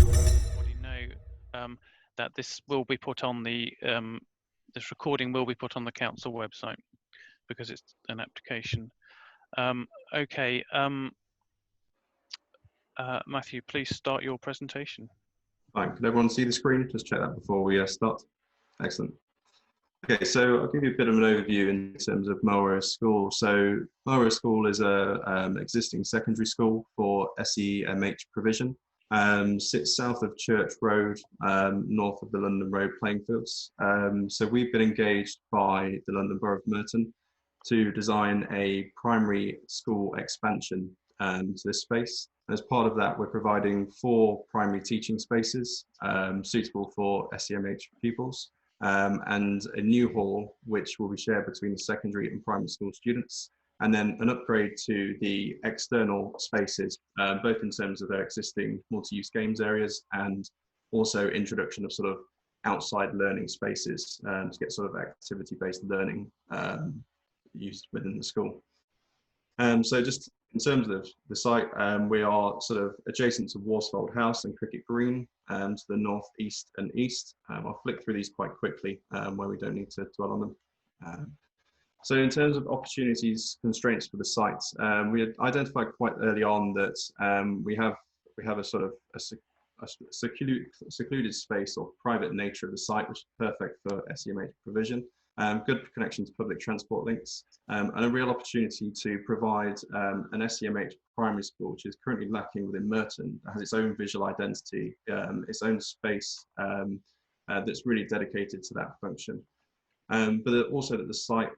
already know that this will be put on the this recording will be put on the council website because it's an application. Okay, Matthew, please start your presentation. Fine. Can everyone see the screen? Just check that before we start. Excellent. Okay, so I'll give you a bit of an overview in terms of Mulrose School. So Mulrose School is a existing secondary school for SEMH provision. Sits south of Church Road, north of the London Road playing fields. So we've been engaged by the London Borough of Merton to design a primary school expansion to this space. As part of that, we're providing 4 primary teaching spaces suitable for SEMH pupils. And a new hall, which will be shared between the secondary and primary school students, and then an upgrade to the external spaces, both in terms of their existing multi-use games areas and also introduction of sort of outside learning spaces to get sort of activity-based learning used within the school. So just in terms of the site, we are sort of adjacent to Worsfold House and Cricket Green to the north, east and east. I'll flick through these quite quickly where we don't need to dwell on them. So in terms of opportunities, constraints for the site, we had identified quite early on that we have a sort of a secluded space or private nature of the site, which is perfect for SEMH provision. Good connection to public transport links, and a real opportunity to provide an SEMH primary school, which is currently lacking within Merton. It has its own visual identity, its own space that's really dedicated to that function. But also that the site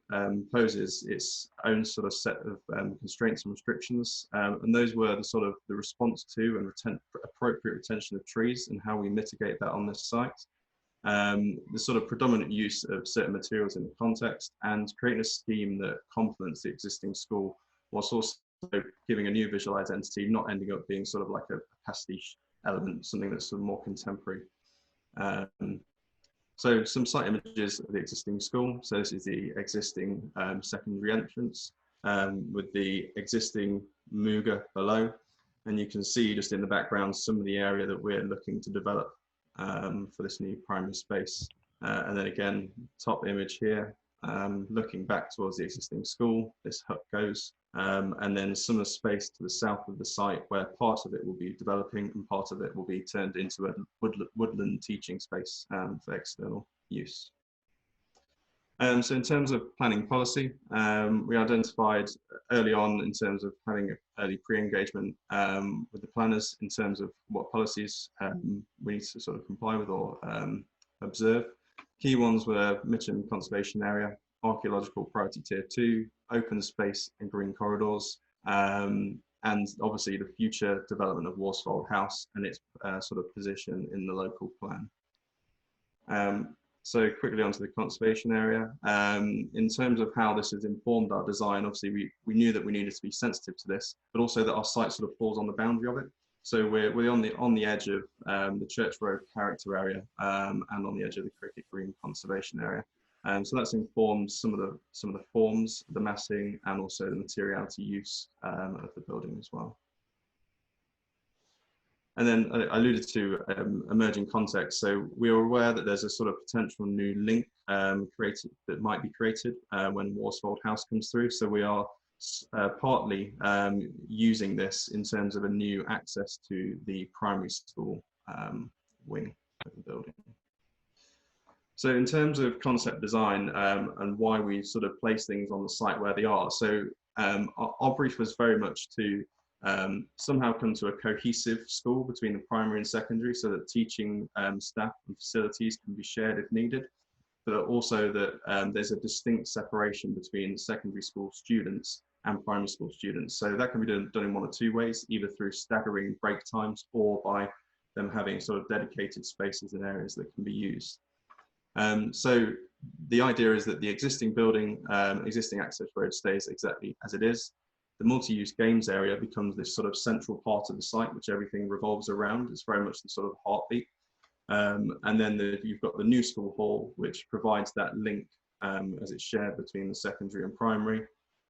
poses its own sort of set of constraints and restrictions, and those were the sort of the response to and appropriate retention of trees and how we mitigate that on this site. The sort of predominant use of certain materials in the context, and creating a scheme that complements the existing school, whilst also giving a new visual identity, not ending up being sort of like a pastiche element, something that's sort of more contemporary. So some site images of the existing school. So this is the existing secondary entrance with the existing Muga below. And you can see just in the background some of the area that we're looking to develop for this new primary space. And then again, top image here, looking back towards the existing school, this hut goes. And then some of the space to the south of the site where part of it will be developing and part of it will be turned into a woodland teaching space for external use. So in terms of planning policy, we identified early on in terms of having early pre-engagement with the planners in terms of what policies we need to sort of comply with or observe. Key ones were Mitcham Conservation Area, Archaeological Priority Tier 2, open space and green corridors, and obviously the future development of Worsfold House and its sort of position in the local plan. So quickly onto the conservation area. In terms of how this has informed our design, obviously we knew that we needed to be sensitive to this, but also that our site sort of falls on the boundary of it. So we're on the edge of the Church Road character area and on the edge of the Cricket Green conservation area. So that's informed some of the forms, the massing, and also the materiality use of the building as well. And then I alluded to emerging context. So we are aware that there's a sort of potential new link created that might be created when Worsfold House comes through. So we are partly using this in terms of a new access to the primary school wing of the building. So in terms of concept design and why we sort of place things on the site where they are. So our brief was very much to somehow come to a cohesive school between the primary and secondary so that teaching staff and facilities can be shared if needed, but also that there's a distinct separation between secondary school students and primary school students. So that can be done in one of two ways, either through staggering break times or by them having sort of dedicated spaces and areas that can be used. So the idea is that the existing building, existing access road stays exactly as it is. The multi-use games area becomes this sort of central part of the site, which everything revolves around. It's very much the sort of heartbeat. And then you've got the new school hall, which provides that link as it's shared between the secondary and primary,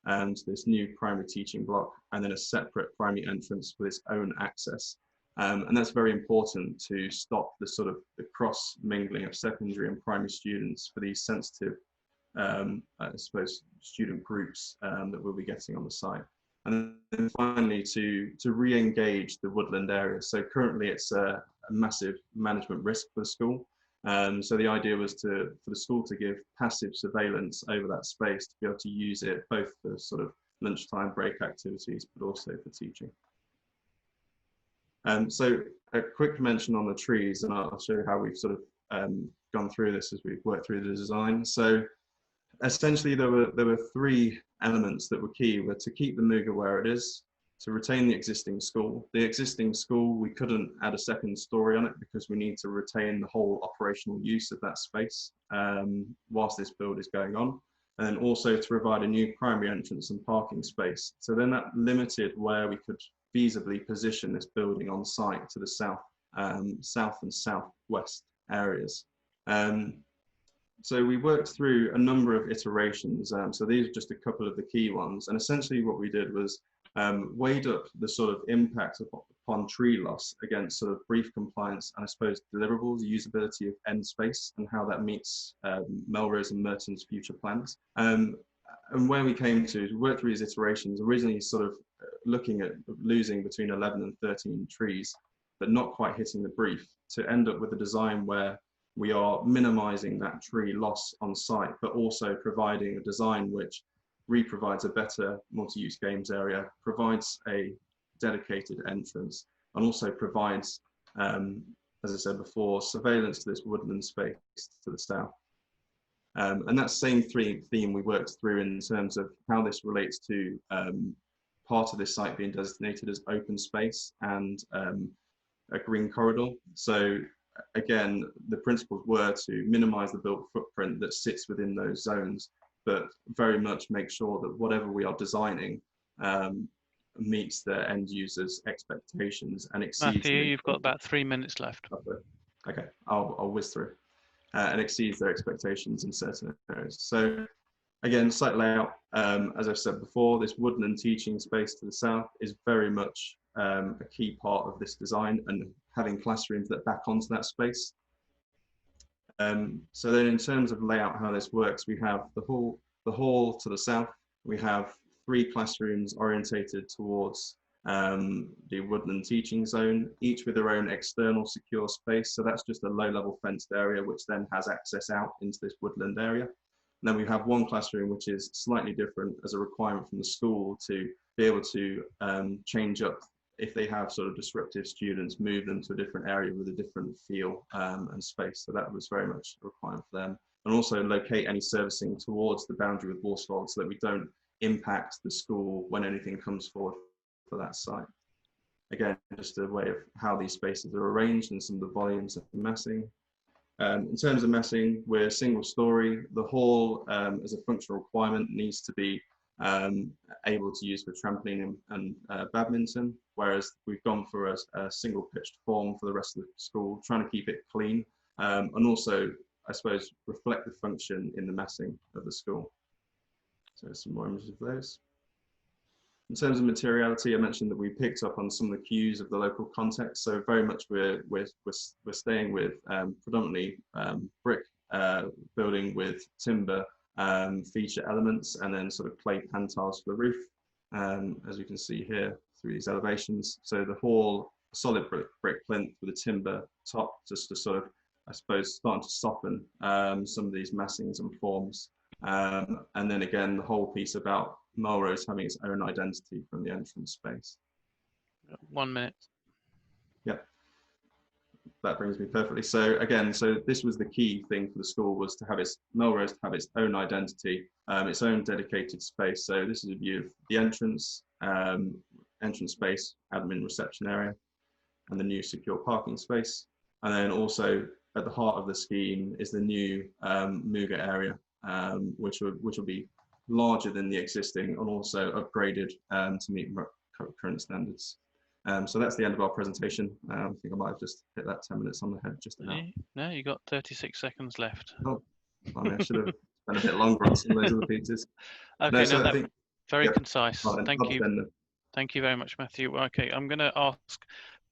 and this new primary teaching block, and then a separate primary entrance with its own access. And that's very important to stop the sort of the cross mingling of secondary and primary students for these sensitive, I suppose, student groups that we'll be getting on the site. And then finally, to re-engage the woodland area. So currently it's a massive management risk for the school. So the idea was for the school to give passive surveillance over that space to be able to use it both for sort of lunchtime break activities, but also for teaching. So a quick mention on the trees, and I'll show you how we've sort of gone through this as we've worked through the design. So essentially there were three elements that were key: were to keep the Muga where it is, to retain the existing school. The existing school, we couldn't add a second story on it because we need to retain the whole operational use of that space whilst this build is going on. And then also to provide a new primary entrance and parking space. So then that limited where we could feasibly position this building on site to the south and southwest areas. So we worked through a number of iterations. So these are just a couple of the key ones. And essentially what we did was weighed up the sort of impact upon tree loss against sort of brief compliance and I suppose deliverables, usability of end space, and how that meets Melrose and Merton's future plans. And where we came to work through these iterations, originally sort of looking at losing between 11 and 13 trees, but not quite hitting the brief, to end up with a design where we are minimizing that tree loss on site, but also providing a design which provides a better multi-use games area, provides a dedicated entrance, and also provides, as I said before, surveillance to this woodland space to the south. And that same theme we worked through in terms of how this relates to part of this site being designated as open space and a green corridor. So again, the principles were to minimize the built footprint that sits within those zones, but very much make sure that whatever we are designing meets the end users' expectations and exceeds. Matthew, you've got about 3 minutes left. Okay, I'll whiz through. And exceeds their expectations in certain areas. So again, site layout, as I've said before, this woodland teaching space to the south is very much a key part of this design, and having classrooms that back onto that space. So then in terms of layout, how this works, we have the hall to the south. We have 3 classrooms orientated towards the woodland teaching zone, each with their own external secure space. So that's just a low-level fenced area, which then has access out into this woodland area. And then we have 1 classroom, which is slightly different as a requirement from the school to be able to change up, if they have sort of disruptive students, move them to a different area with a different feel and space. So that was very much a requirement for them. And also locate any servicing towards the boundary with Worsfold so that we don't impact the school when anything comes forward for that site. Again, just a way of how these spaces are arranged and some of the volumes of massing. In terms of massing, we're single story. The hall, as a functional requirement, needs to be able to use for trampoline and badminton, whereas we've gone for a single pitched form for the rest of the school, trying to keep it clean and also, I suppose, reflect the function in the massing of the school. So some more images of those. In terms of materiality, I mentioned that we picked up on some of the cues of the local context. So very much we're staying with predominantly brick building with timber feature elements, and then sort of clay pan tiles for the roof, as you can see here through these elevations. So the hall, solid brick plinth with a timber top, just to sort of, I suppose, starting to soften some of these massings and forms. And then again, the whole piece about Melrose having its own identity from the entrance space. 1 minute. Yeah, that brings me perfectly. So again, so this was the key thing for the school, was to have Melrose to have its own identity, its own dedicated space. So this is a view of the entrance space, admin reception area, and the new secure parking space. And then also at the heart of the scheme is the new Muga area, which will be larger than the existing and also upgraded to meet current standards. So that's the end of our presentation. I think I might have just hit that 10 minutes on the head just about. No, you got 36 seconds left. Oh, I mean, I should have spent a bit longer on some of those other pieces. Okay, no, so I think, very concise. Thank you. Thank you very much, Matthew. Okay, I'm going to ask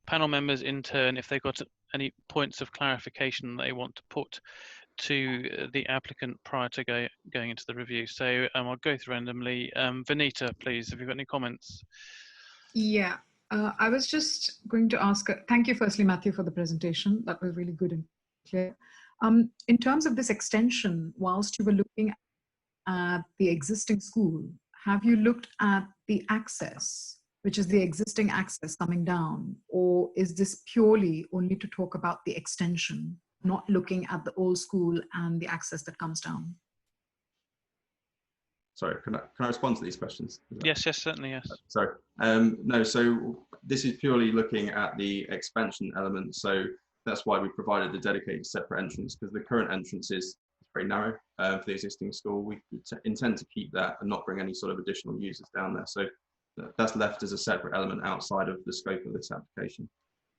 panel members in turn, if they've got any points of clarification they want to put to the applicant prior to going into the review. So I'll go through randomly. Vanita, please, have you got any comments? Yeah, I was just going to ask, thank you firstly, Matthew, for the presentation. That was really good and clear. In terms of this extension, whilst you were looking at the existing school, have you looked at the access, which is the existing access coming down, or is this purely only to talk about the extension, not looking at the old school and the access that comes down? Sorry, can I respond to these questions? Yes, certainly, yes. Sorry. No, so this is purely looking at the expansion element. So that's why we provided the dedicated separate entrance, because the current entrance is very narrow for the existing school. We intend to keep that and not bring any sort of additional users down there. So that's left as a separate element outside of the scope of this application.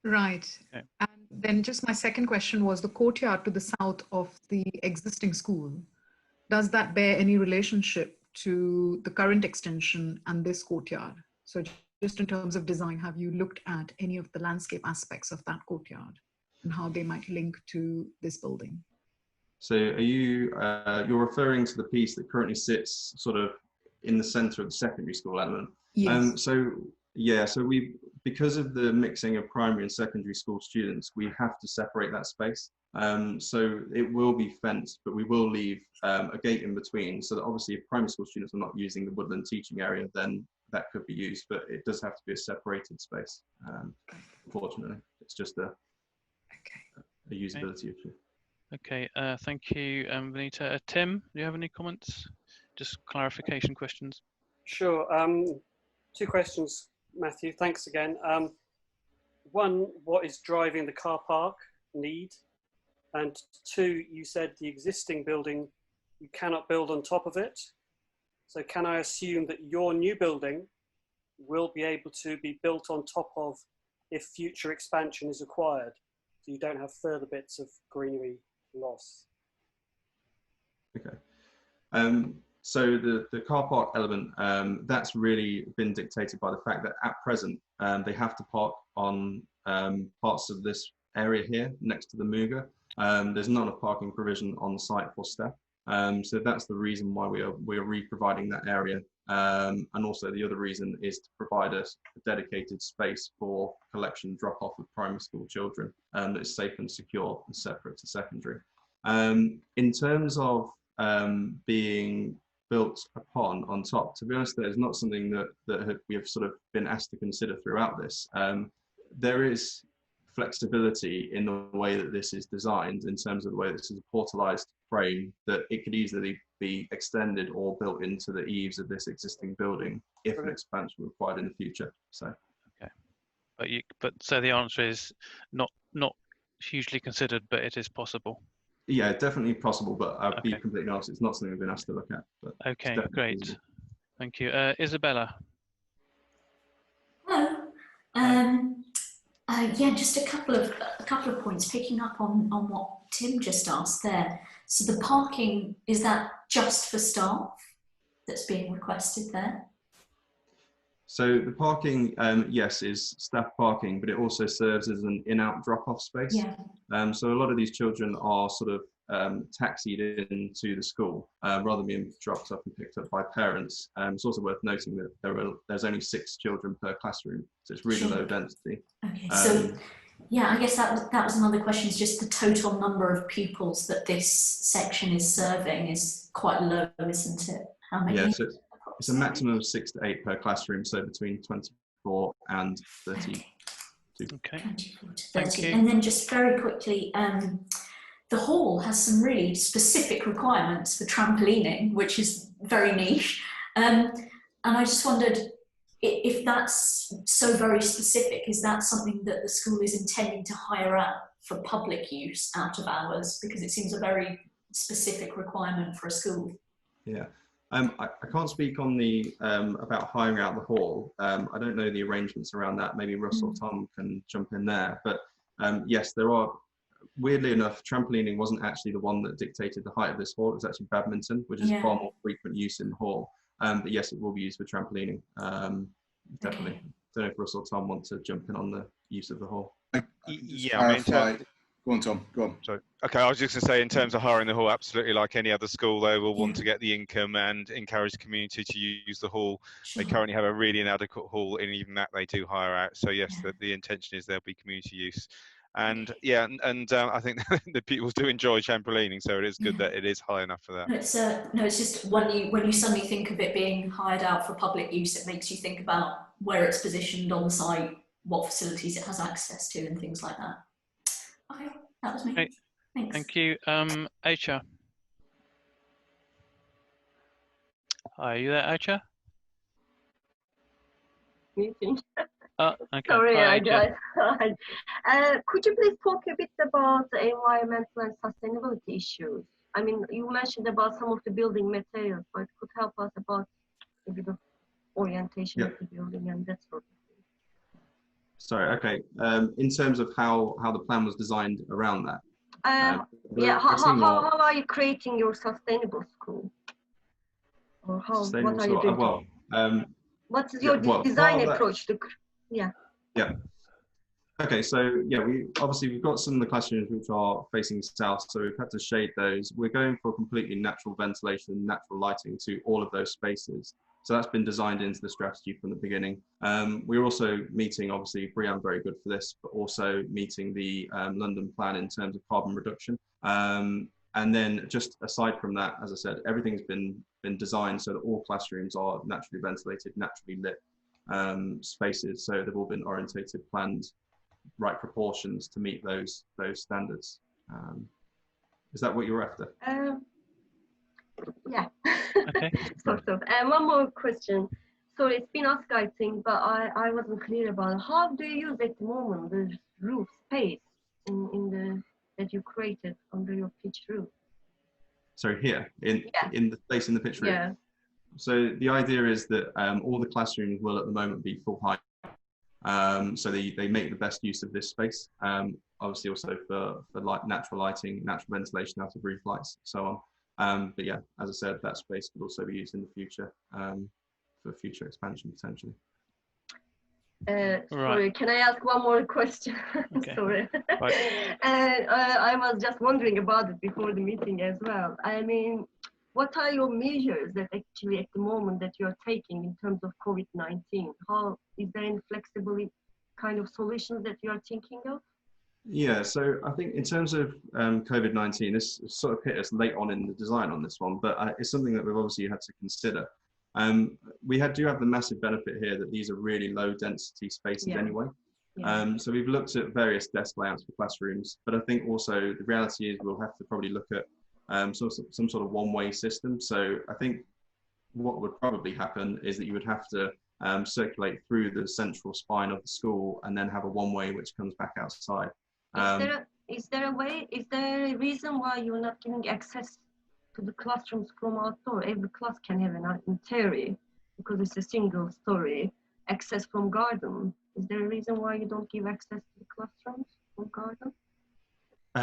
Right. Okay. And then just my second question was the courtyard to the south of the existing school. Does that bear any relationship to the current extension and this courtyard? So just in terms of design, have you looked at any of the landscape aspects of that courtyard and how they might link to this building? So are you, you're referring to the piece that currently sits sort of in the center of the secondary school element? Yes. So because of the mixing of primary and secondary school students, we have to separate that space. So it will be fenced, but we will leave a gate in between, so that obviously if primary school students are not using the woodland teaching area, then that could be used, but it does have to be a separated space. Unfortunately, it's just a usability issue. Okay, thank you, Vanita. Tim, do you have any comments? Just clarification questions. Sure. Two questions, Matthew. Thanks again. One, what is driving the car park need? And two, you said the existing building, you cannot build on top of it. So can I assume that your new building will be able to be built on top of if future expansion is required, so you don't have further bits of greenery loss? Okay. So the car park element, that's really been dictated by the fact that at present, they have to park on parts of this area here next to the Muga. There's not a parking provision on site for staff. So that's the reason why we are re-providing that area. And also the other reason is to provide us a dedicated space for collection drop-off of primary school children that is safe and secure and separate to secondary. In terms of being built upon on top, to be honest, that is not something that we have sort of been asked to consider throughout this. There is flexibility in the way that this is designed, in terms of the way this is a portalized frame, that it could easily be extended or built into the eaves of this existing building if an expansion required in the future. So okay, but so the answer is not hugely considered, but it is possible. Yeah, definitely possible, but I'll be completely honest, it's not something we've been asked to look at. But okay, great. Feasible. Thank you. Isabella. Hello. Yeah, just a couple of points, picking up on what Tim just asked there. So the parking, is that just for staff that's being requested there? So the parking, yes, is staff parking, but it also serves as an in-out drop-off space. Yeah. So a lot of these children are sort of taxied into the school rather than being dropped up and picked up by parents. It's also worth noting that there's only 6 children per classroom, so it's really low density. Okay, so yeah, I guess that was another question, is just the total number of pupils that this section is serving is quite low, isn't it? How many? Yeah, so it's a maximum of 6 to 8 per classroom, so between 24 and 30. Okay. 24 to 30. And then just very quickly, the hall has some really specific requirements for trampolining, which is very niche. And I just wondered if that's so very specific, is that something that the school is intending to hire out for public use out of hours? Because it seems a very specific requirement for a school. Yeah. I can't speak on the about hiring out the hall. I don't know the arrangements around that. Maybe Russ or Tom can jump in there. But yes, there are. Weirdly enough, trampolining wasn't actually the one that dictated the height of this hall. It was actually badminton, which is far more frequent use in the hall. But yes, it will be used for trampolining, definitely. don't know if Russell or Tom want to jump in on the use of the hall. Yeah, I mean, go on, Tom. Go on. sorry. Okay, I was just going to say, in terms of hiring the hall, absolutely, like any other school, they will want to get the income and encourage the community to use the hall. They currently have a really inadequate hall, and even that they do hire out. So yes, the intention is there'll be community use. And yeah, and I think the pupils do enjoy trampolining, so it is good that it is high enough for that. No, it's just when you suddenly think of it being hired out for public use, it makes you think about where it's positioned on site, what facilities it has access to, and things like that. Okay, that was me. Okay. Thanks. Thank you. Aisha. Are you there, Aisha? Meeting. Okay. Sorry, Hi, I Aisha. just. Could you please talk a bit about the environmental and sustainability issues? I mean, you mentioned about some of the building materials, but could help us about maybe the orientation of the building and that sort of thing. Sorry, okay. In terms of how the plan was designed around that. Yeah, how are you creating your sustainable school? Or what are you doing? Well, what's your design approach to? Yeah. Okay, so yeah, we've got some of the classrooms which are facing south, so we've had to shade those. We're going for completely natural ventilation, natural lighting to all of those spaces. So that's been designed into the strategy from the beginning. We're also meeting, obviously, BREEAM very good for this, but also meeting the London plan in terms of carbon reduction. And then just aside from that, as I said, everything's been designed so that all classrooms are naturally ventilated, naturally lit spaces. So they've all been orientated, planned, right proportions to meet those standards. Is that what you're after? Yeah. Okay. Sort of. And one more question. So it's been asked, I think, but I wasn't clear about it. How do you use at the moment the roof space in the that you created under your pitch roof? So here in the space in the pitch roof. Yeah. So the idea is that all the classrooms will at the moment be full height. So they make the best use of this space. Obviously also for natural lighting, natural ventilation out of roof lights, so on. But yeah, as I said, that space could also be used in the future for future expansion potentially. Sorry, can I ask one more question? Okay. Sorry. Right. And I was just wondering about it before the meeting as well. I mean, what are your measures that actually at the moment that you're taking in terms of COVID-19? How is there any flexible kind of solutions that you are thinking of? Yeah, so I think in terms of COVID-19, this sort of hit us late on in the design on this one, but it's something that we've obviously had to consider. We do have the massive benefit here that these are really low density spaces anyway. Yeah. So we've looked at various desk layouts for classrooms, but I think also the reality is we'll have to probably look at some sort of one-way system. So I think what would probably happen is that you would have to circulate through the central spine of the school and then have a one-way which comes back outside. Is there a reason why you're not giving access to the classrooms from outdoor? Every class can have in theory, because it's a single story, access from garden. Is there a reason why you don't give access to the classrooms from garden?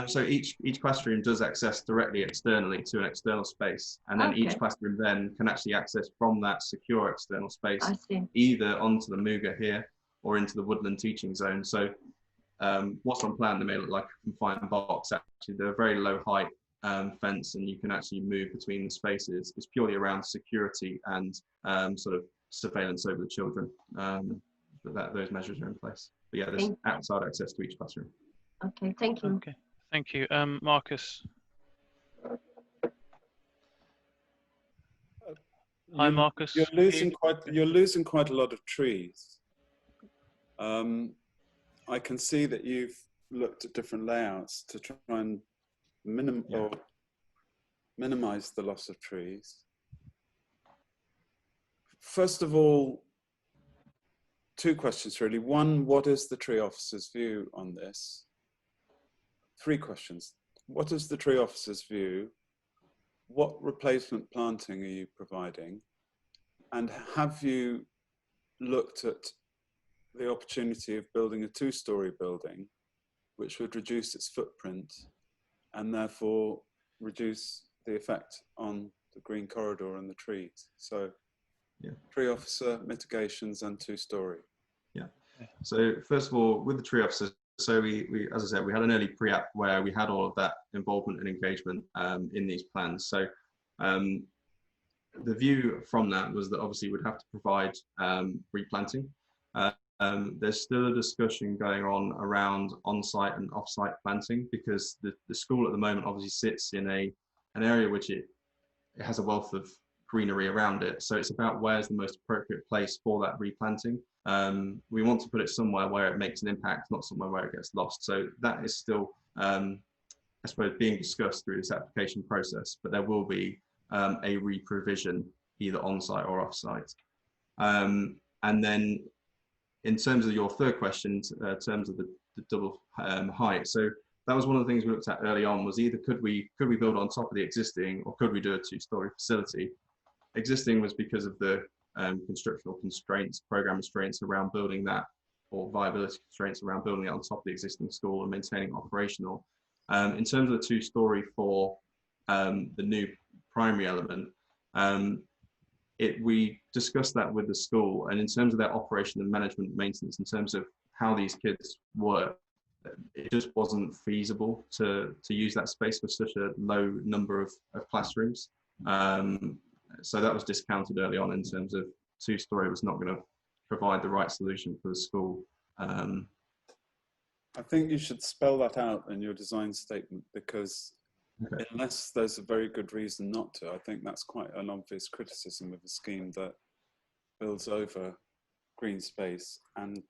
So each classroom does access directly externally to an external space, and then each classroom then can actually access from that secure external space either onto the Muga here or into the woodland teaching zone. So what's on plan, they may look like a confined box. Actually, they're a very low height fence, and you can actually move between the spaces. It's purely around security and sort of surveillance over the children. But those measures are in place. But yeah, there's outside access to each classroom. Okay, thank you. Okay, thank you. Marcus. Hi, Marcus. You're losing quite a lot of trees. I can see that you've looked at different layouts to try and minimize the loss of trees. First of all, two questions really. One, what is the tree officer's view on this? Three questions. What is the tree officer's view? What replacement planting are you providing? And have you looked at the opportunity of building a two-storey building, which would reduce its footprint and therefore reduce the effect on the green corridor and the trees? So tree officer, mitigations, and two-storey. Yeah. So first of all, with the tree officers, so we as I said, we had an early pre-app where we had all of that involvement and engagement in these plans. So the view from that was that obviously we'd have to provide replanting. There's still a discussion going on around on-site and off-site planting, because the school at the moment obviously sits in an area which it has a wealth of greenery around it. So it's about where's the most appropriate place for that replanting. We want to put it somewhere where it makes an impact, not somewhere where it gets lost. So that is still, I suppose, being discussed through this application process, but there will be a re-provision either on-site or off-site. And then in terms of your third question, in terms of the double height, so that was one of the things we looked at early on, was either could we build on top of the existing, or could we do a two-story facility? Existing was because of the constructional constraints, program constraints around building that, or viability constraints around building it on top of the existing school and maintaining operational. In terms of the two-story for the new primary element, we discussed that with the school, and in terms of their operation and management maintenance, in terms of how these kids work, it just wasn't feasible to use that space for such a low number of classrooms. So that was discounted early on in terms of two-story was not going to provide the right solution for the school. I think you should spell that out in your design statement, because Okay. unless there's a very good reason not to, I think that's quite an obvious criticism of a scheme that builds over green space and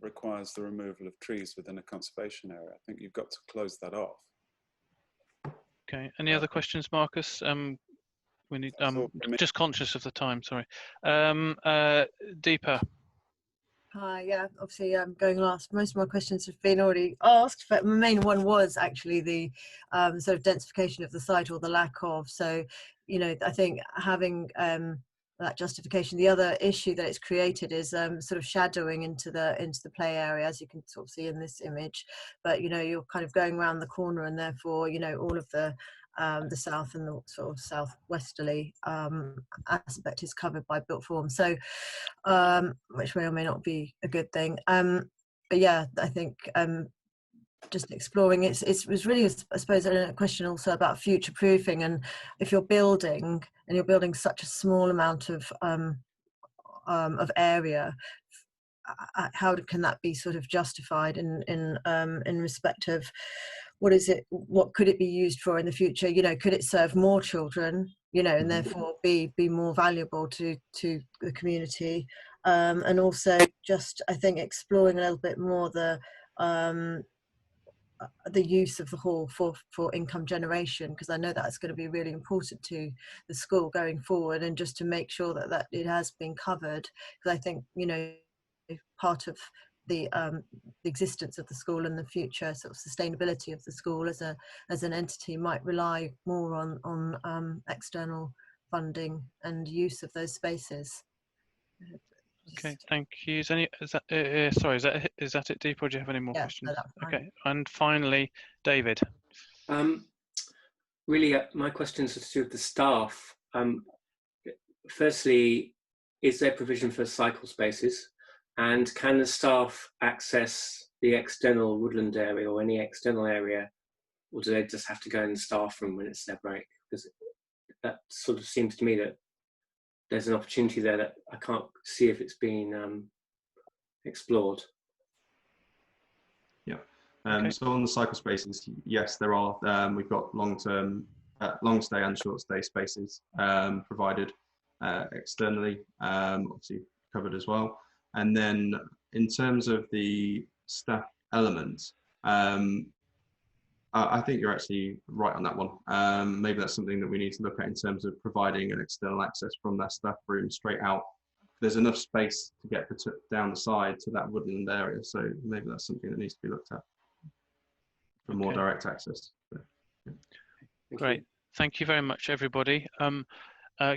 requires the removal of trees within a conservation area. I think you've got to close that off. Okay. Any other questions, Marcus? We need. Just conscious of the time. Sorry. Deepa. Hi, yeah, obviously I'm going last. Most of my questions have been already asked, but my main one was actually the sort of densification of the site, or the lack of. So, you know, I think having that justification. The other issue that it's created is sort of shadowing into the play area, as you can sort of see in this image. But, you know, you're kind of going around the corner, and therefore, you know, all of the south and the sort of southwesterly aspect is covered by built form, so which may or may not be a good thing. But yeah, I think just exploring it was really, I suppose, a question also about future proofing, and if you're building such a small amount of area, how can that be sort of justified in respect of what could it be used for in the future? You know, could it serve more children, you know, and therefore be more valuable to the community, and also just, I think, exploring a little bit more the use of the hall for income generation, because I know that's going to be really important to the school going forward, and just to make sure that it has been covered, because I think, you know, part of the existence of the school and the future sort of sustainability of the school as an entity might rely more on external funding and use of those spaces. Okay, thank you. Is that it, Deepa, or do you have any more questions? No, okay, and finally, David. Really, my questions are to do with the staff. Firstly, is there provision for cycle spaces? And can the staff access the external woodland area or any external area, or do they just have to go in the staff room when it's their break? Because that sort of seems to me that there's an opportunity there that I can't see if it's been explored. Yeah. So on the cycle spaces, yes, there are. We've got long-term, long stay and short stay spaces provided externally, obviously covered as well. And then in terms of the staff element, I think you're actually right on that one. Maybe that's something that we need to look at in terms of providing an external access from that staff room straight out. There's enough space to get down the side to that woodland area, so maybe that's something that needs to be looked at for more direct access. So, yeah. Great, thank you very much, everybody.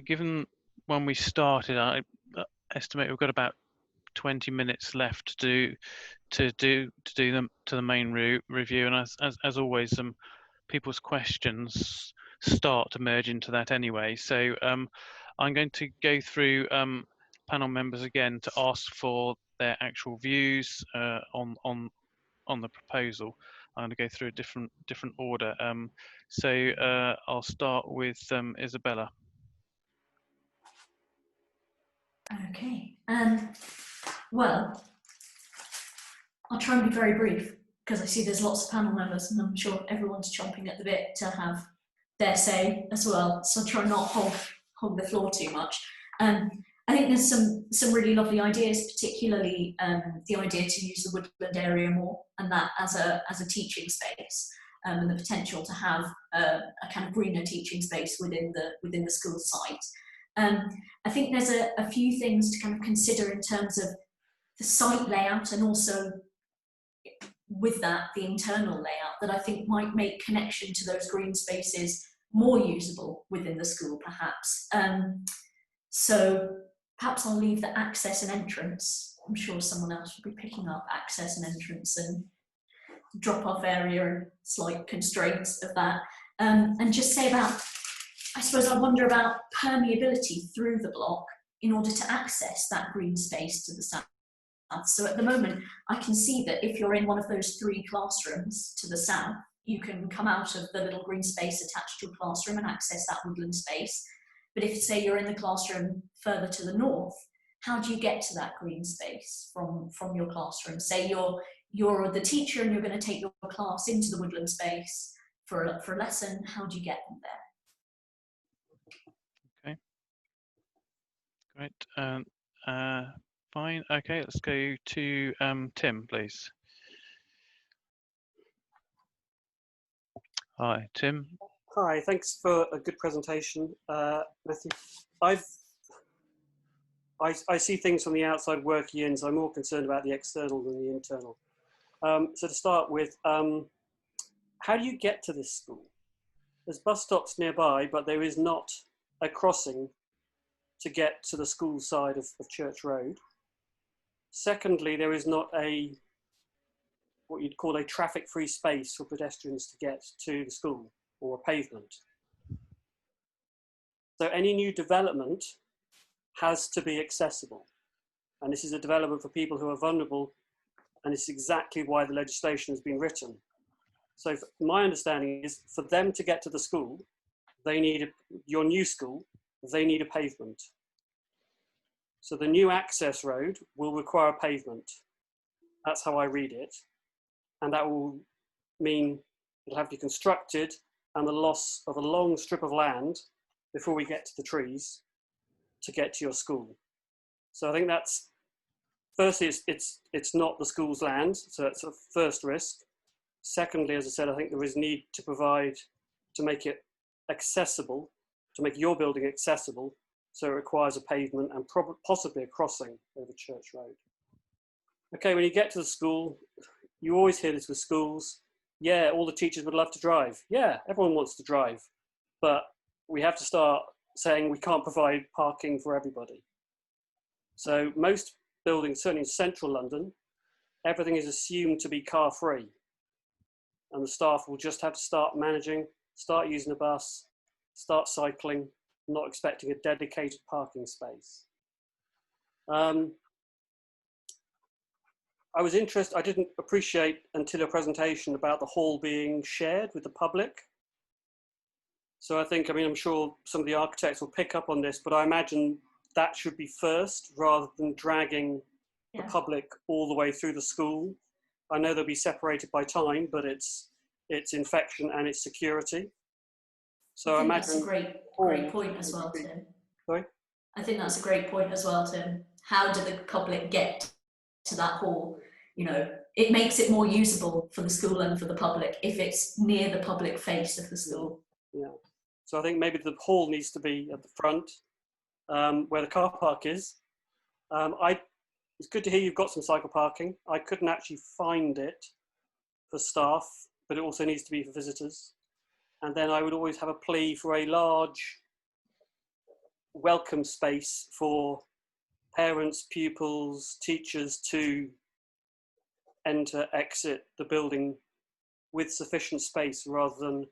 Given when we started, I estimate we've got about 20 minutes left to do the main review, and as always, people's questions start to merge into that anyway. So I'm going to go through panel members again to ask for their actual views on the proposal. I'm going to go through a different order. So I'll start with Isabella. Okay. Well, I'll try and be very brief because I see there's lots of panel members and I'm sure everyone's chomping at the bit to have their say as well. So I'll try not hog the floor too much. I think there's some really lovely ideas, particularly the idea to use the woodland area more and that as a teaching space, and the potential to have a kind of greener teaching space within the school site. I think there's a few things to kind of consider in terms of the site layout and also with that the internal layout that I think might make connection to those green spaces more usable within the school perhaps. So perhaps I'll leave the access and entrance. I'm sure someone else will be picking up access and entrance and drop-off area and slight constraints of that. And just say about, I suppose I wonder about permeability through the block in order to access that green space to the south. So at the moment, I can see that if you're in one of those 3 classrooms to the south, you can come out of the little green space attached to a classroom and access that woodland space. But if, say, you're in the classroom further to the north, how do you get to that green space from your classroom? Say you're the teacher and you're going to take your class into the woodland space for a lesson. How do you get them there? Okay, great. Fine. Okay, let's go to Tim, please. Hi, Tim. Hi, thanks for a good presentation, Matthew. I see things from the outside working in, so I'm more concerned about the external than the internal. So to start with, how do you get to this school? There's bus stops nearby, but there is not a crossing to get to the school side of Church Road. Secondly, there is not what you'd call a traffic-free space for pedestrians to get to the school, or a pavement. So any new development has to be accessible. And this is a development for people who are vulnerable, and it's exactly why the legislation has been written. So my understanding is for them to get to the school, your new school, they need a pavement. So the new access road will require a pavement. That's how I read it. And that will mean it'll have to be constructed and the loss of a long strip of land before we get to the trees to get to your school. So I think that's, firstly, it's not the school's land, so it's a first risk. Secondly, as I said, I think there is need to provide, to make it accessible, to make your building accessible, so it requires a pavement and possibly a crossing over Church Road. Okay, when you get to the school, you always hear this with schools, yeah, all the teachers would love to drive. Yeah, everyone wants to drive, but we have to start saying we can't provide parking for everybody. So most buildings, certainly in central London, everything is assumed to be car free. And the staff will just have to start managing, start using a bus, start cycling, not expecting a dedicated parking space. I was interested, I didn't appreciate until your presentation about the hall being shared with the public. So I think, I'm sure some of the architects will pick up on this, but I imagine that should be first rather than dragging the public all the way through the school. I know they'll be separated by time, but it's infection and it's security. So I imagine that's a great point as well, Tim. Sorry? I think that's a great point as well, Tim. How do the public get to that hall? It makes it more usable for the school and for the public if it's near the public face of the school. Yeah. So I think maybe the hall needs to be at the front, where the car park is. It's good to hear you've got some cycle parking. I couldn't actually find it for staff, but it also needs to be for visitors. And then I would always have a plea for a large welcome space for parents, pupils, teachers to enter, exit the building with sufficient space rather than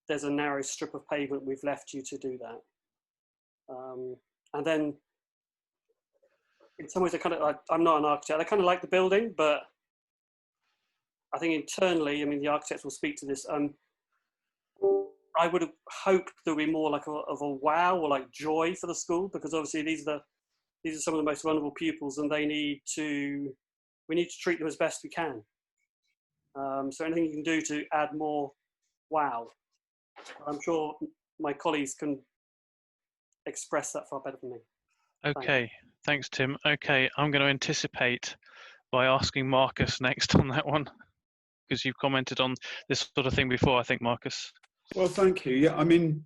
there's a narrow strip of pavement we've left you to do that. And then in some ways, I'm not an architect. I kind of like the building, but I think internally, I mean, the architects will speak to this. I would have hoped there would be more like of a wow or like joy for the school, because obviously these are some of the most vulnerable pupils, and we need to treat them as best we can. So anything you can do to add more wow, I'm sure my colleagues can express that far better than me. Okay, thanks, Tim. Okay, I'm going to anticipate by asking Marcus next on that one, because you've commented on this sort of thing before, I think, Marcus. Well, thank you. Yeah, I mean,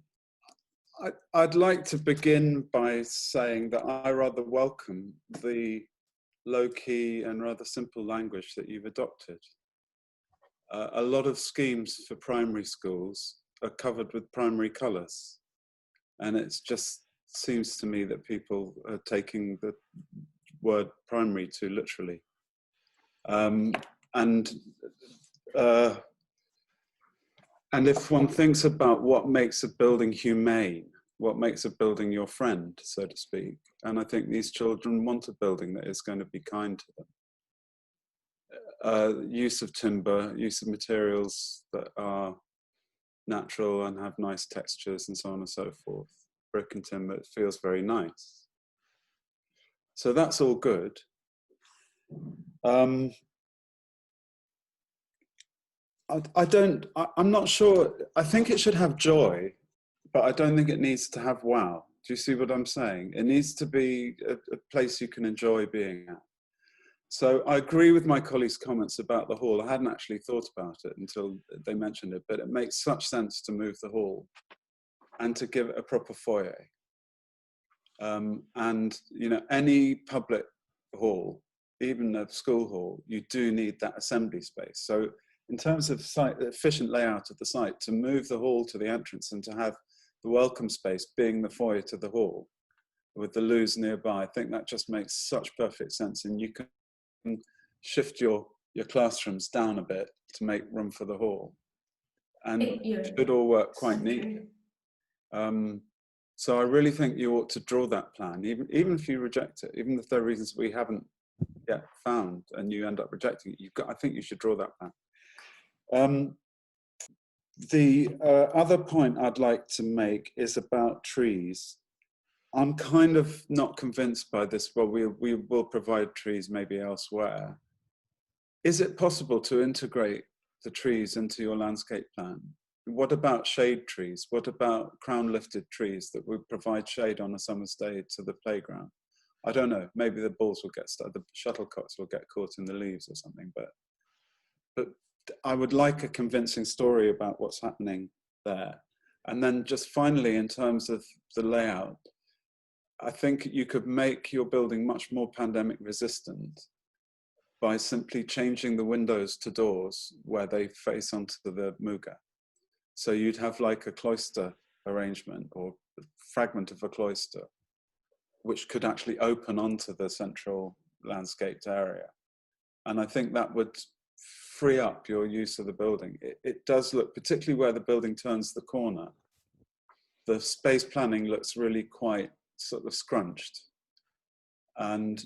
I'd like to begin by saying that I rather welcome the low-key and rather simple language that you've adopted. A lot of schemes for primary schools are covered with primary colours, and it just seems to me that people are taking the word primary too literally. And if one thinks about what makes a building humane, what makes a building your friend, so to speak, and I think these children want a building that is going to be kind to them. Use of timber, use of materials that are natural and have nice textures and so on and so forth. Brick and timber, it feels very nice. So that's all good. I'm not sure. I think it should have joy, but I don't think it needs to have wow. Do you see what I'm saying? It needs to be a place you can enjoy being at. So I agree with my colleagues' comments about the hall. I hadn't actually thought about it until they mentioned it, but it makes such sense to move the hall and to give it a proper foyer. And you know, any public hall, even a school hall, you do need that assembly space. So in terms of site, efficient layout of the site, to move the hall to the entrance and to have the welcome space being the foyer to the hall with the loos nearby, I think that just makes such perfect sense. And you can shift your classrooms down a bit to make room for the hall. And it should all work quite neatly. So I really think you ought to draw that plan, even if you reject it, even if there are reasons we haven't yet found and you end up rejecting it, I think you should draw that plan. The other point I'd like to make is about trees. I'm kind of not convinced by this. Well, we will provide trees maybe elsewhere. Is it possible to integrate the trees into your landscape plan? What about shade trees? What about crown-lifted trees that would provide shade on a summer's day to the playground? I don't know, maybe the balls will get stuck, the shuttlecocks will get caught in the leaves or something, but I would like a convincing story about what's happening there. And then just finally, in terms of the layout, I think you could make your building much more pandemic resistant by simply changing the windows to doors where they face onto the Muga. So you'd have like a cloister arrangement or a fragment of a cloister, which could actually open onto the central landscaped area. And I think that would free up your use of the building. It does look, particularly where the building turns the corner, the space planning looks really quite sort of scrunched. And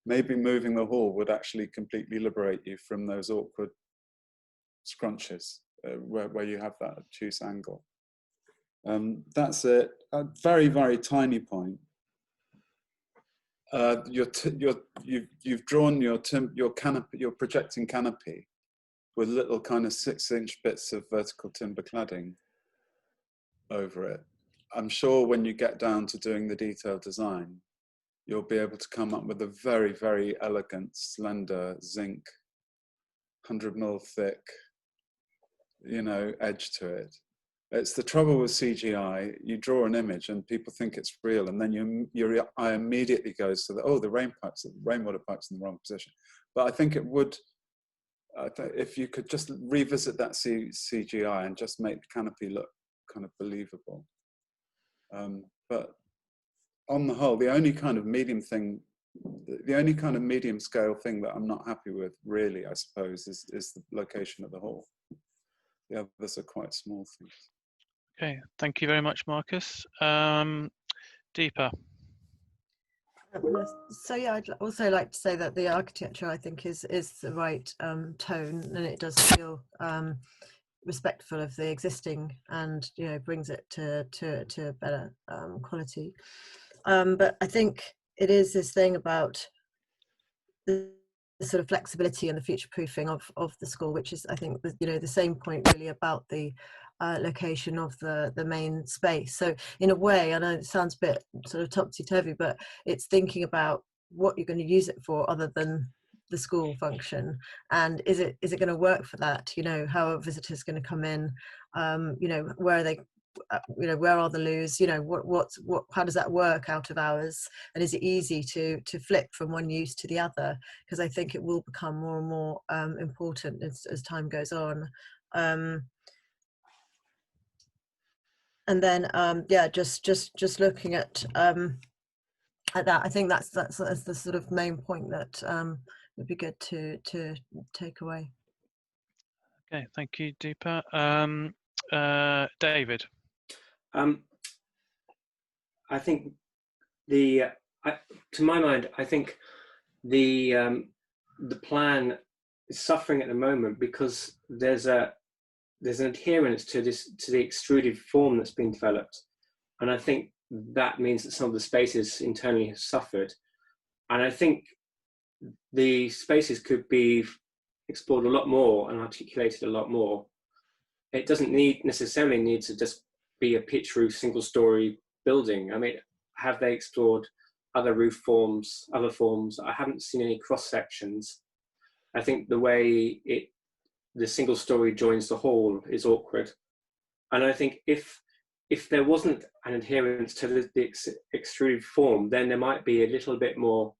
maybe moving the hall would actually completely liberate you from those awkward scrunches where you have that obtuse angle. That's it. A very, very tiny point. You've drawn your canopy, your projecting canopy with little kind of 6-inch bits of vertical timber cladding over it. I'm sure when you get down to doing the detailed design, you'll be able to come up with a very, very elegant, slender zinc, 100 mil thick, you know, edge to it. It's the trouble with CGI. You draw an image and people think it's real, and then your eye immediately goes to the rainwater pipes in the wrong position. But I think it would, if you could just revisit that CGI and just make the canopy look kind of believable. But on the whole, the only kind of medium scale thing that I'm not happy with, really, I suppose, is the location of the hall. The others are quite small things. Okay, thank you very much, Marcus. Deepa. So yeah, I'd also like to say that the architecture, I think, is the right tone, and it does feel respectful of the existing, and brings it to better quality. But I think it is this thing about the sort of flexibility and the future proofing of the school, which is, I think, the same point really about the location of the main space. So in a way, I know it sounds a bit sort of topsy-turvy, but it's thinking about what you're going to use it for other than the school function, and is it going to work for that? How are visitors going to come in? Where are they? Where are the loos? What how does that work out of hours, and is it easy to flip from one use to the other? Because I think it will become more and more important as time goes on. And then just looking at that, I think that's the sort of main point that would be good to take away. Okay, thank you, Deepa. David. I think to my mind, I think the plan is suffering at the moment because there's an adherence to the extruded form that's been developed, and I think that means that some of the spaces internally have suffered, and I think the spaces could be explored a lot more and articulated a lot more. It doesn't necessarily need to just be a pitch roof single story building. I mean, have they explored other roof forms, other forms? I haven't seen any cross sections. I think the way the single story joins the hall is awkward. And I think if there wasn't an adherence to the extruded form, then there might be a little bit more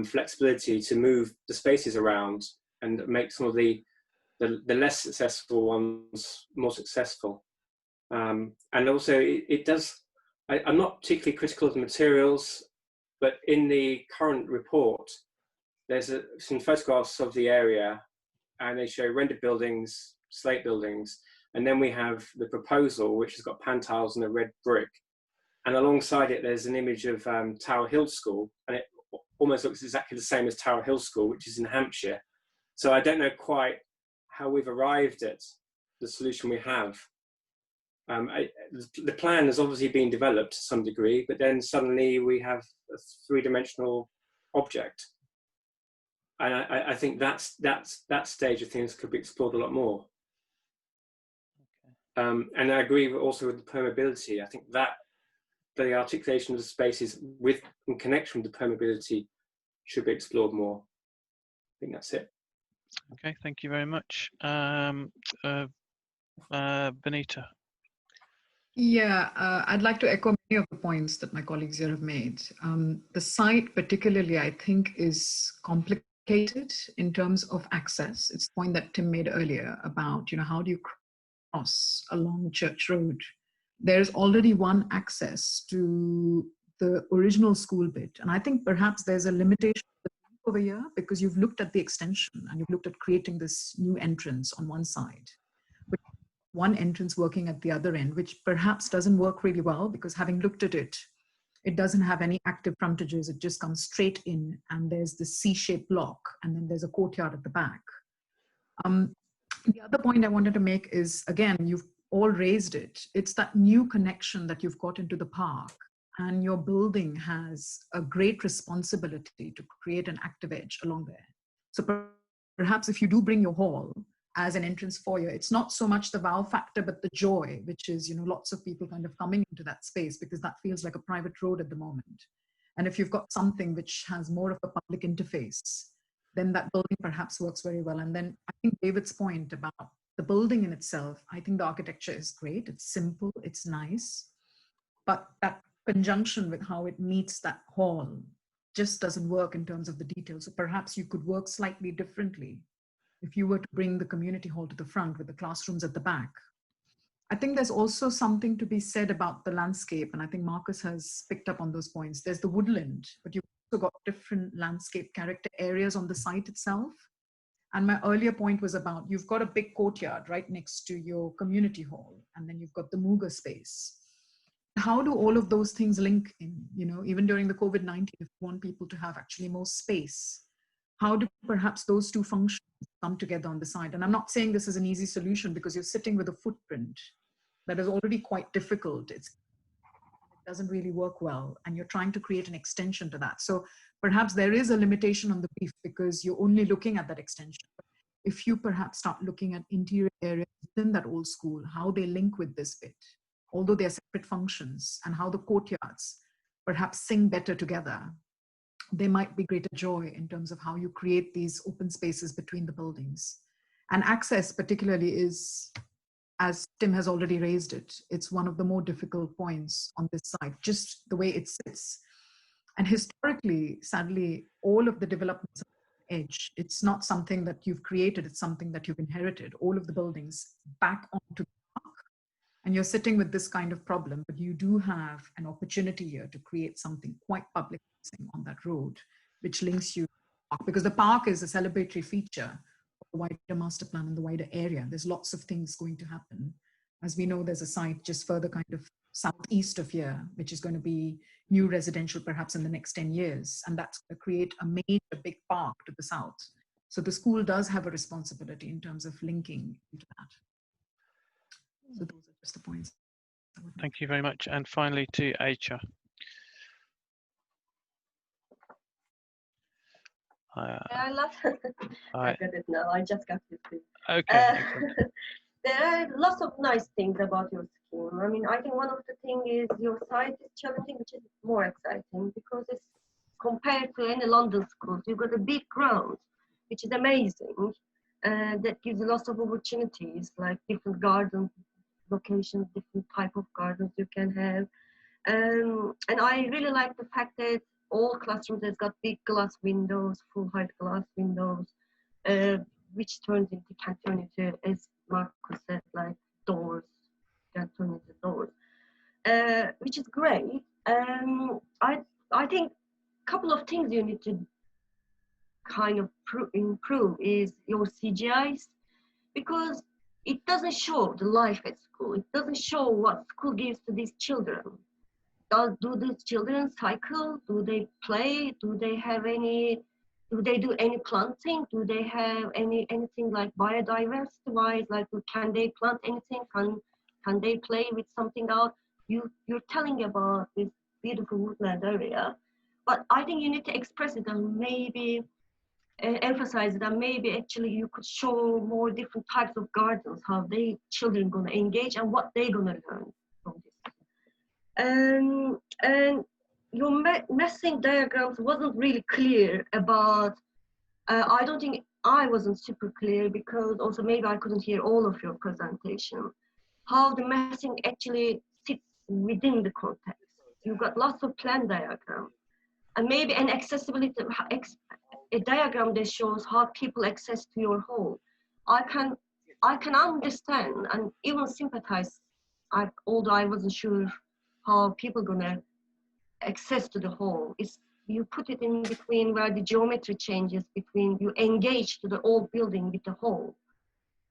flexibility to move the spaces around and make some of the less successful ones more successful. And also it does, I'm not particularly critical of the materials, but in the current report, there's some photographs of the area and they show rendered buildings, slate buildings, and then we have the proposal, which has got pan tiles and a red brick. And alongside it, there's an image of Tower Hill School, and it almost looks exactly the same as Tower Hill School, which is in Hampshire. So I don't know quite how we've arrived at the solution we have. The plan has obviously been developed to some degree, but then suddenly we have a three-dimensional object. And I think that stage of things could be explored a lot more. Okay. And I agree also with the permeability. I think that the articulation of the spaces in connection with the permeability should be explored more. I think that's it. Okay, thank you very much. Benita. Yeah, I'd like to echo many of the points that my colleagues here have made. The site particularly, I think, is complicated in terms of access. It's the point that Tim made earlier about, how do you cross along Church Road? There's already one access to the original school bit. And I think perhaps there's a limitation over here because you've looked at the extension and you've looked at creating this new entrance on one side. But one entrance working at the other end, which perhaps doesn't work really well because having looked at it, it doesn't have any active frontages. It just comes straight in and there's this C-shaped block and then there's a courtyard at the back. The other point I wanted to make is, again, you've all raised it. It's that new connection that you've got into the park, and your building has a great responsibility to create an active edge along there. So perhaps if you do bring your hall as an entrance foyer, it's not so much the wow factor, but the joy, which is, lots of people kind of coming into that space because that feels like a private road at the moment. And if you've got something which has more of a public interface, then that building perhaps works very well. And then I think David's point about the building in itself, I think the architecture is great. It's simple, it's nice, but that conjunction with how it meets that hall just doesn't work in terms of the details. So perhaps you could work slightly differently if you were to bring the community hall to the front with the classrooms at the back. I think there's also something to be said about the landscape, and I think Marcus has picked up on those points. There's the woodland, but you've also got different landscape character areas on the site itself. And my earlier point was about, you've got a big courtyard right next to your community hall, and then you've got the Muga space. how do all of those things link in, even during the COVID-19, if you want people to have actually more space, how do perhaps those two functions come together on the side? And I'm not saying this is an easy solution, because you're sitting with a footprint that is already quite difficult. It doesn't really work well, and you're trying to create an extension to that. So perhaps there is a limitation on the brief because you're only looking at that extension. If you perhaps start looking at interior areas within that old school, how they link with this bit, although they're separate functions, and how the courtyards perhaps sing better together, there might be greater joy in terms of how you create these open spaces between the buildings. And access particularly is, as Tim has already raised it, it's one of the more difficult points on this site, just the way it sits. And historically, sadly, all of the developments on the edge, it's not something that you've created, it's something that you've inherited. All of the buildings back onto the park. And you're sitting with this kind of problem, but you do have an opportunity here to create something quite public on that road, which links you to the park, because the park is a celebratory feature of the wider master plan and the wider area. There's lots of things going to happen. As we know, there's a site just further kind of southeast of here, which is going to be new residential perhaps in the next 10 years. And that's going to create a major big park to the south. So the school does have a responsibility in terms of linking into that. So those are just the points. Thank you very much. And finally to Aisha. I love I got it now. I just got this thing. Okay. There are lots of nice things about your scheme. I mean, I think one of the things is your site is challenging, which is more exciting because it's compared to any London schools. You've got a big ground, which is amazing. That gives lots of opportunities, like different garden locations, different type of gardens you can have. And I really like the fact that all classrooms has got big glass windows, full height glass windows, which can turn into, as Marcus said, like doors, can turn into doors, which is great. I think a couple of things you need to kind of improve is your CGIs, because it doesn't show the life at school. It doesn't show what school gives to these children. Do these children cycle? Do they play? Do they do any planting? Do they have anything like biodiversity wise? Like, can they plant anything? Can they play with something else? You're telling about this beautiful woodland area, but I think you need to express it and maybe emphasize that maybe actually you could show more different types of gardens, how children gonna engage and what they're gonna learn from this. And your messing diagrams wasn't really clear about, I don't think I wasn't super clear, because also maybe I couldn't hear all of your presentation, how the messing actually sits within the context. You've got lots of plan diagrams, and maybe an accessibility, a diagram that shows how people access to your hall. I can understand and even sympathize, although I wasn't sure how people gonna access to the hall. Is you put it in between where the geometry changes between, you engage to the old building with the hall.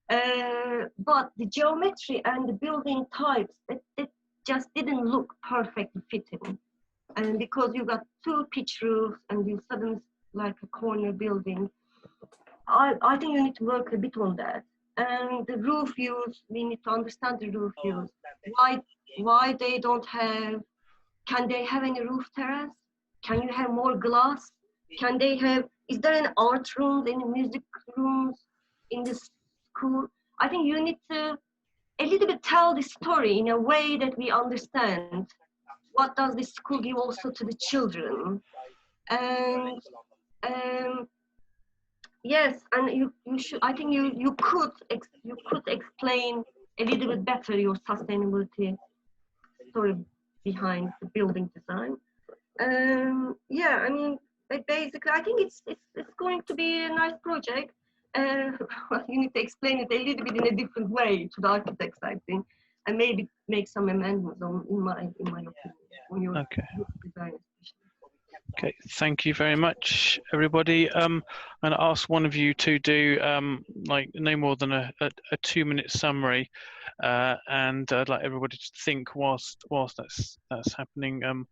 But the geometry and the building types, it just didn't look perfectly fitting. And because you got two pitch roofs and you suddenly like a corner building, I think you need to work a bit on that. And the roof views, we need to understand the roof views. Why they don't have, can they have any roof terrace? Can you have more glass? Can they have, is there an art room, any music rooms in this school? I think you need to a little bit tell the story in a way that we understand what does this school give also to the children. And yes, and you should, I think you could explain a little bit better your sustainability story behind the building design. Yeah, I mean, basically, I think it's going to be a nice project. Well, you need to explain it a little bit in a different way to the architects, I think, and maybe make some amendments in my opinion on your design. Okay, thank you very much, everybody. I'm going to ask one of you to do like no more than a 2-minute summary and I'd like everybody to think whilst that's happening,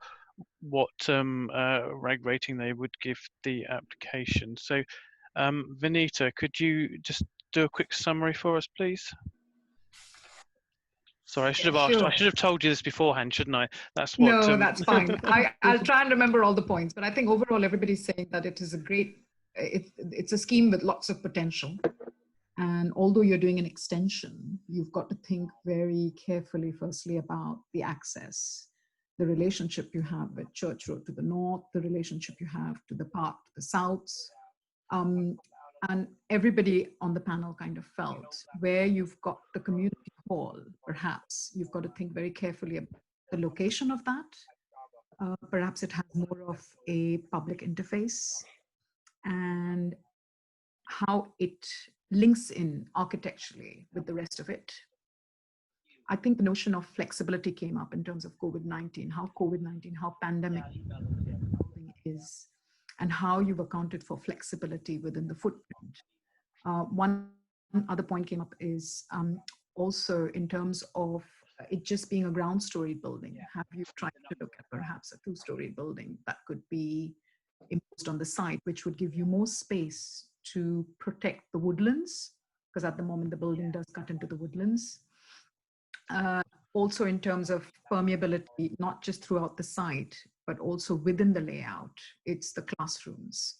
what reg rating they would give the application. So, Vinita, could you just do a quick summary for us, please? Sorry, I should have asked. Sure. I should have told you this beforehand, shouldn't I? That's what. No, that's fine. I'll try and remember all the points, but I think overall everybody's saying that it is a great. It's a scheme with lots of potential, and although you're doing an extension, you've got to think very carefully, firstly, about the access, the relationship you have with Church Road to the north, the relationship you have to the park to the south. And everybody on the panel kind of felt where you've got the community hall, perhaps you've got to think very carefully about the location of that. Perhaps it has more of a public interface and how it links in architecturally with the rest of it. I think the notion of flexibility came up in terms of COVID-19, how pandemic is, and how you've accounted for flexibility within the footprint. One other point came up is also in terms of it just being a ground story building. Have you tried to look at perhaps a 2-story building that could be imposed on the site, which would give you more space to protect the woodlands? Because at the moment the building does cut into the woodlands. Also in terms of permeability, not just throughout the site, but also within the layout, it's the classrooms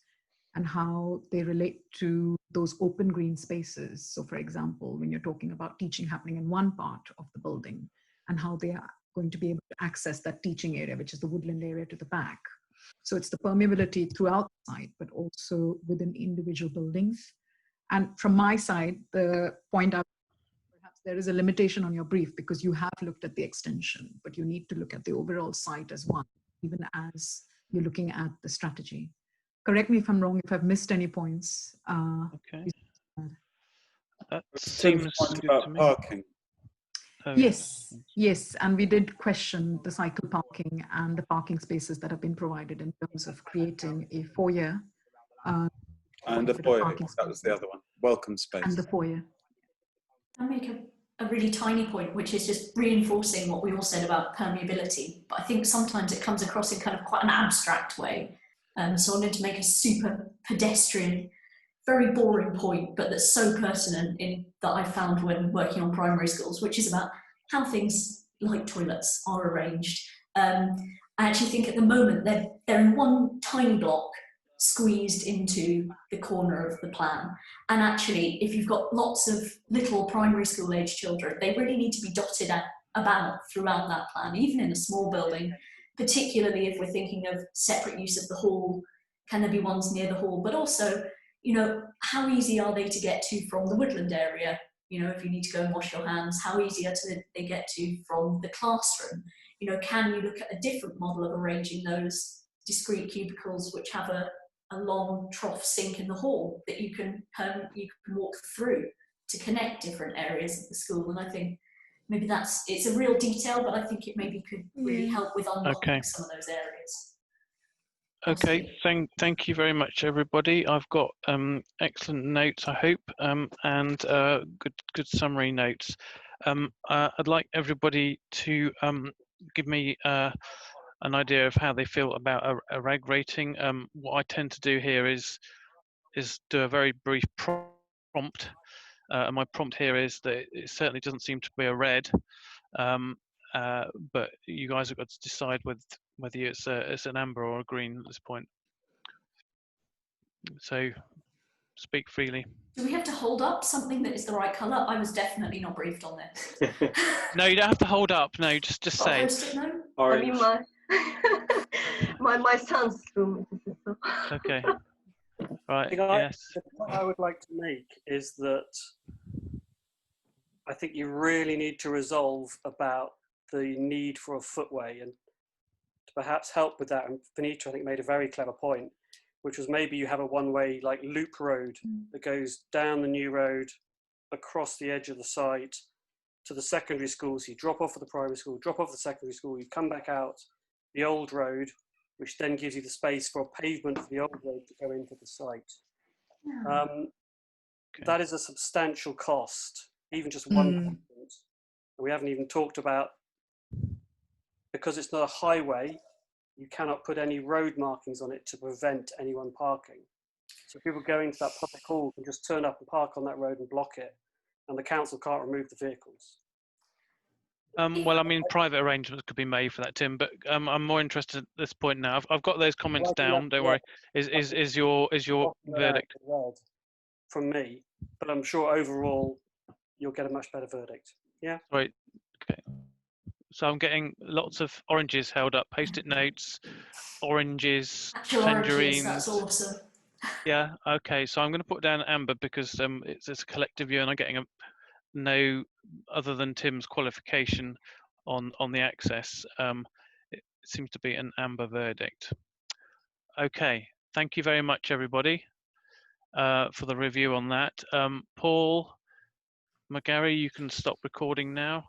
and how they relate to those open green spaces. So for example, when you're talking about teaching happening in one part of the building and how they are going to be able to access that teaching area, which is the woodland area to the back. So it's the permeability throughout the site, but also within individual buildings. And from my side, the point out, perhaps there is a limitation on your brief because you have looked at the extension, but you need to look at the overall site as one, even as you're looking at the strategy. Correct me if I'm wrong, if I've missed any points. Okay. That Tim, seems point good about to me. parking. Oh, yes, and we did question the cycle parking and the parking spaces that have been provided in terms of creating a foyer. And the foyer, that was the other one. Welcome space. And the foyer. I'll make a really tiny point, which is just reinforcing what we all said about permeability. But I think sometimes it comes across in kind of quite an abstract way. So I wanted to make a super pedestrian, very boring point, but that's so pertinent that I found when working on primary schools, which is about how things like toilets are arranged. I actually think at the moment they're in one tiny block squeezed into the corner of the plan. And actually, if you've got lots of little primary school age children, they really need to be dotted about throughout that plan, even in a small building, particularly if we're thinking of separate use of the hall. Can there be ones near the hall? But also, you know, how easy are they to get to from the woodland area? You know, if you need to go and wash your hands, how easy are they get to from the classroom? You know, can you look at a different model of arranging those discrete cubicles which have a long trough sink in the hall that you can walk through to connect different areas of the school? And I think maybe it's a real detail, but I think it maybe could really help with unlocking some of those areas. Okay, thank you very much, everybody. I've got excellent notes, I hope, and good summary notes. I'd like everybody to give me an idea of how they feel about a reg rating. What I tend to do here is do a very brief prompt. And my prompt here is that it certainly doesn't seem to be a red, but you guys have got to decide whether it's an amber or a green at this point. So speak freely. Do we have to hold up something that is the right colour? I was definitely not briefed on this. No, you don't have to hold up. No, just say. Post-it note? I mean, my son's room. Okay. Right. The point I would like to make is that I think you really need to resolve about the need for a footway, and to perhaps help with that. And Vinita, I think, made a very clever point, which was maybe you have a one-way like loop road that goes down the new road, across the edge of the site to the secondary school. So you drop off at the primary school, drop off the secondary school, you come back out the old road, which then gives you the space for a pavement for the old road to go into the site. That is a substantial cost, even just one pavement. We haven't even talked about, because it's not a highway, you cannot put any road markings on it to prevent anyone parking. So people going to that public hall can just turn up and park on that road and block it, and the council can't remove the vehicles. Well, I mean, private arrangements could be made for that, Tim. But I'm more interested at this point now. I've got those comments down. Don't worry. Is your verdict from me? But I'm sure overall you'll get a much better verdict. Yeah. Right. Okay. So I'm getting lots of oranges held up, post-it notes, oranges, tangerines. That's awesome. Yeah. Okay. So I'm going to put down amber because it's a collective view, and I'm getting a no, other than Tim's qualification on the access. It seems to be an amber verdict. Okay. Thank you very much, everybody, for the review on that. Paul McGarry, you can stop recording now.